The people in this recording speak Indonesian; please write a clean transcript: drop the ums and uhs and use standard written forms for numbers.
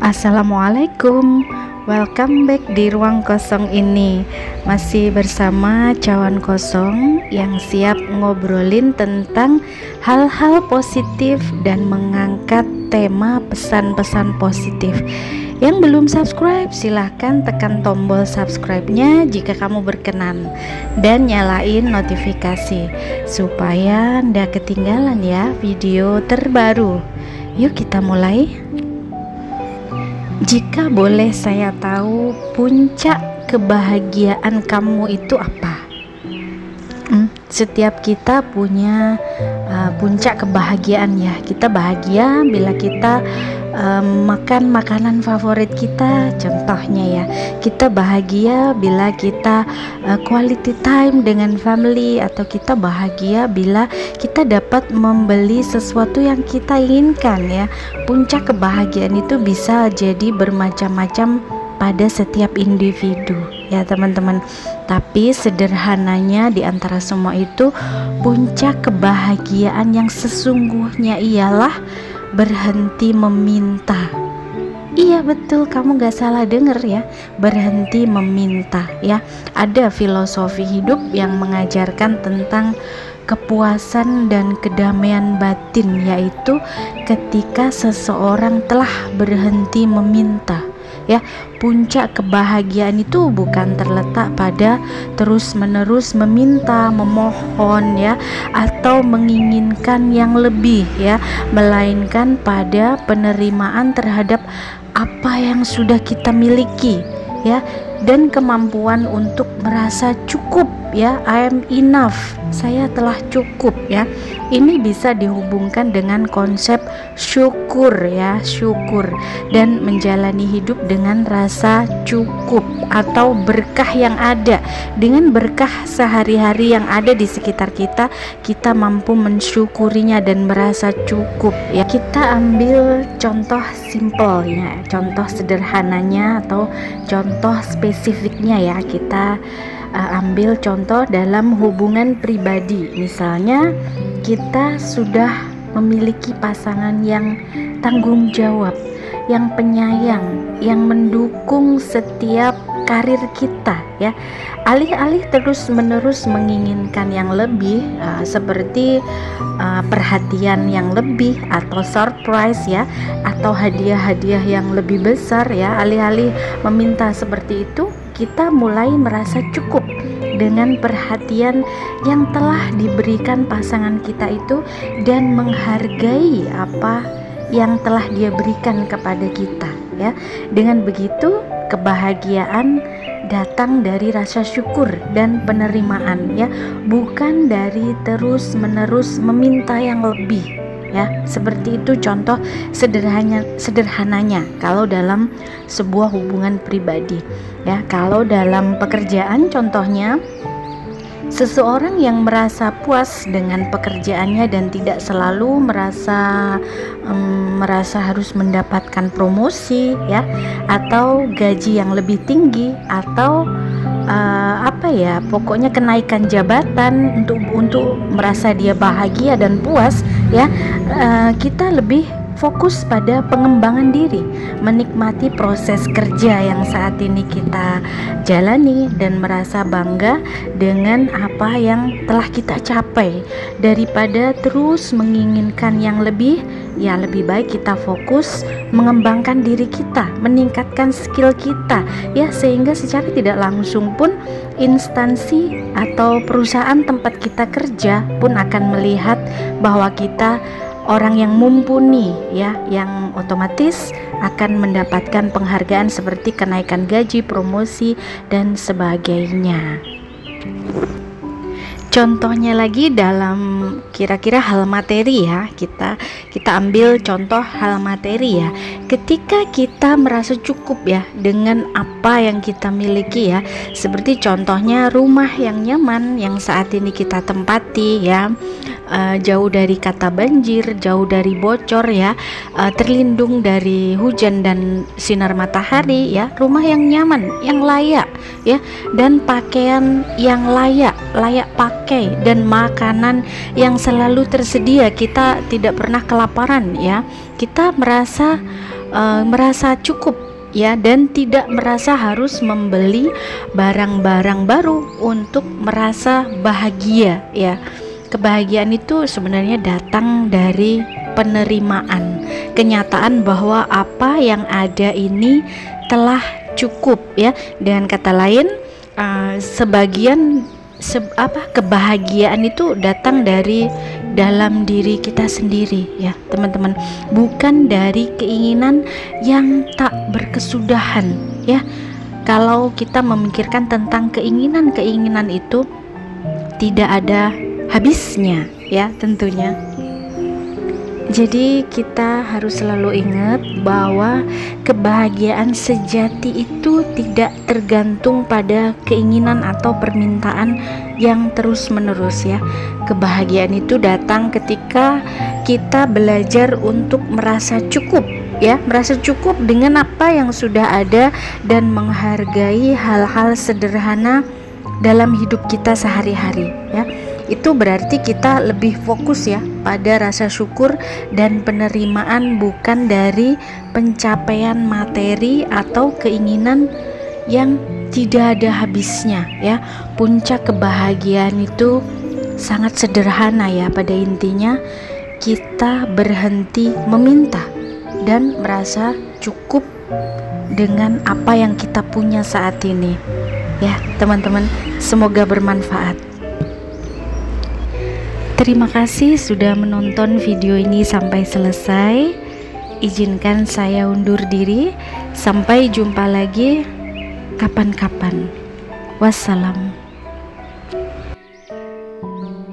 Assalamualaikum, welcome back di ruang kosong ini. Masih bersama cawan kosong yang siap ngobrolin tentang hal-hal positif dan mengangkat tema pesan-pesan positif. Yang belum subscribe silahkan tekan tombol subscribe-nya jika kamu berkenan, dan nyalain notifikasi supaya nggak ketinggalan ya video terbaru. Yuk kita mulai. Jika boleh saya tahu, puncak kebahagiaan kamu itu apa? Setiap kita punya puncak kebahagiaan ya. Kita bahagia bila kita makan makanan favorit kita, contohnya ya. Kita bahagia bila kita quality time dengan family, atau kita bahagia bila kita dapat membeli sesuatu yang kita inginkan ya. Puncak kebahagiaan itu bisa jadi bermacam-macam pada setiap individu ya teman-teman. Tapi sederhananya di antara semua itu, puncak kebahagiaan yang sesungguhnya ialah berhenti meminta. Iya betul, kamu gak salah denger ya, berhenti meminta ya. Ada filosofi hidup yang mengajarkan tentang kepuasan dan kedamaian batin, yaitu ketika seseorang telah berhenti meminta ya. Puncak kebahagiaan itu bukan terletak pada terus-menerus meminta, memohon ya, atau menginginkan yang lebih ya, melainkan pada penerimaan terhadap apa yang sudah kita miliki ya, dan kemampuan untuk merasa cukup ya. I am enough, saya telah cukup ya. Ini bisa dihubungkan dengan konsep syukur ya, syukur, dan menjalani hidup dengan rasa cukup atau berkah yang ada. Dengan berkah sehari-hari yang ada di sekitar kita, kita mampu mensyukurinya dan merasa cukup ya. Kita ambil contoh simple ya, contoh sederhananya atau contoh spesifiknya ya. Kita ambil contoh dalam hubungan pribadi. Misalnya kita sudah memiliki pasangan yang tanggung jawab, yang penyayang, yang mendukung setiap karir kita ya. Alih-alih terus-menerus menginginkan yang lebih, seperti perhatian yang lebih atau surprise ya, atau hadiah-hadiah yang lebih besar ya, alih-alih meminta seperti itu, kita mulai merasa cukup dengan perhatian yang telah diberikan pasangan kita itu, dan menghargai apa yang telah dia berikan kepada kita ya. Dengan begitu, kebahagiaan datang dari rasa syukur dan penerimaan ya, bukan dari terus-menerus meminta yang lebih ya. Seperti itu contoh sederhananya kalau dalam sebuah hubungan pribadi ya. Kalau dalam pekerjaan contohnya, seseorang yang merasa puas dengan pekerjaannya dan tidak selalu merasa harus mendapatkan promosi ya, atau gaji yang lebih tinggi, atau pokoknya kenaikan jabatan untuk merasa dia bahagia dan puas ya. Kita lebih fokus pada pengembangan diri, menikmati proses kerja yang saat ini kita jalani, dan merasa bangga dengan apa yang telah kita capai. Daripada terus menginginkan yang lebih ya, lebih baik kita fokus mengembangkan diri kita, meningkatkan skill kita ya, sehingga secara tidak langsung pun instansi atau perusahaan tempat kita kerja pun akan melihat bahwa kita orang yang mumpuni ya, yang otomatis akan mendapatkan penghargaan seperti kenaikan gaji, promosi, dan sebagainya. Contohnya lagi dalam kira-kira hal materi ya, kita ambil contoh hal materi ya. Ketika kita merasa cukup ya dengan apa yang kita miliki ya, seperti contohnya rumah yang nyaman yang saat ini kita tempati ya, jauh dari kata banjir, jauh dari bocor ya, terlindung dari hujan dan sinar matahari ya, rumah yang nyaman, yang layak ya, dan pakaian yang layak pakai, dan makanan yang selalu tersedia. Kita tidak pernah kelaparan ya, kita merasa merasa cukup ya, dan tidak merasa harus membeli barang-barang baru untuk merasa bahagia ya. Kebahagiaan itu sebenarnya datang dari penerimaan, kenyataan bahwa apa yang ada ini telah cukup ya. Dengan kata lain, kebahagiaan itu datang dari dalam diri kita sendiri ya teman-teman, bukan dari keinginan yang tak berkesudahan ya. Kalau kita memikirkan tentang keinginan itu tidak ada habisnya ya tentunya. Jadi kita harus selalu ingat bahwa kebahagiaan sejati itu tidak tergantung pada keinginan atau permintaan yang terus-menerus ya. Kebahagiaan itu datang ketika kita belajar untuk merasa cukup ya, merasa cukup dengan apa yang sudah ada dan menghargai hal-hal sederhana dalam hidup kita sehari-hari ya. Itu berarti kita lebih fokus ya pada rasa syukur dan penerimaan, bukan dari pencapaian materi atau keinginan yang tidak ada habisnya ya. Puncak kebahagiaan itu sangat sederhana ya, pada intinya kita berhenti meminta dan merasa cukup dengan apa yang kita punya saat ini ya teman-teman. Semoga bermanfaat. Terima kasih sudah menonton video ini sampai selesai. Izinkan saya undur diri. Sampai jumpa lagi kapan-kapan. Wassalam.